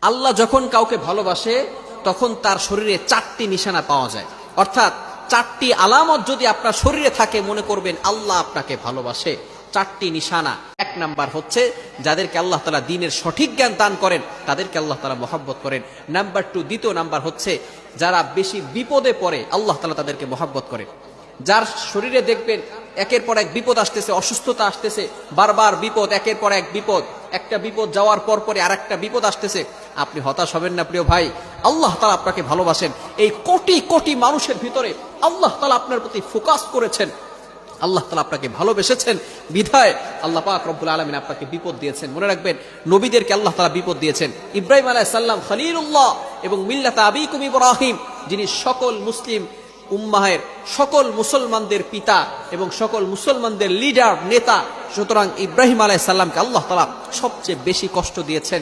আল্লাহ যখন কাউকে ভালোবাসে তখন তার শরীরে 4টি নিশানা পাওয়া যায়, অর্থাৎ 4টি আলামত যদি আপনার শরীরে থাকে মনে করবেন আল্লাহ আপনাকে ভালোবাসে। 4টি নিশানা। 1 নাম্বার হচ্ছে যাদেরকে আল্লাহ তাআলা দ্বীনের সঠিক জ্ঞান দান করেন তাদেরকে আল্লাহ তাআলা মহব্বত করেন। নাম্বার 2, দ্বিতীয় নাম্বার হচ্ছে যারা বেশি বিপদে পড়ে আল্লাহ তাআলা তাদেরকে মহব্বত করেন। যার শরীরে দেখবেন একের পর এক বিপদ আসতেছে, অসুস্থতা আসতেছে, বারবার বিপদ, একের পর এক বিপদ, একটা বিপদ যাওয়ার পর পরে আরেকটা বিপদ আসতেছে, আপনি হতাশ হবেন না প্রিয় ভাই। আল্লাহ তাআলা আপনাকে ভালোবাসেন। এই কোটি কোটি মানুষের ভিতরে আল্লাহ তাআলা আপনার প্রতি ফোকাস করেছেন, আল্লাহ তাআলা আপনাকে ভালোবেসেছেন বিধায় আল্লাহ পাক রব্বুল আলামিন আপনাকে বিপদ দিয়েছেন। মনে রাখবেন নবীদেরকে আল্লাহ তাআলা বিপদ দিয়েছেন। ইব্রাহিম আলাইহিস সালাম খলিলুল্লাহ এবং মিল্লাত আবিকুম ইব্রাহিম, যিনি সকল মুসলিম উম্মাহের সকল মুসলমানদের পিতা এবং সকল মুসলমানদের লিডার নেতা, সুতরাং ইব্রাহিম আলাইহিস সালামকে আল্লাহ তাআলা সবচেয়ে বেশি কষ্ট দিয়েছেন।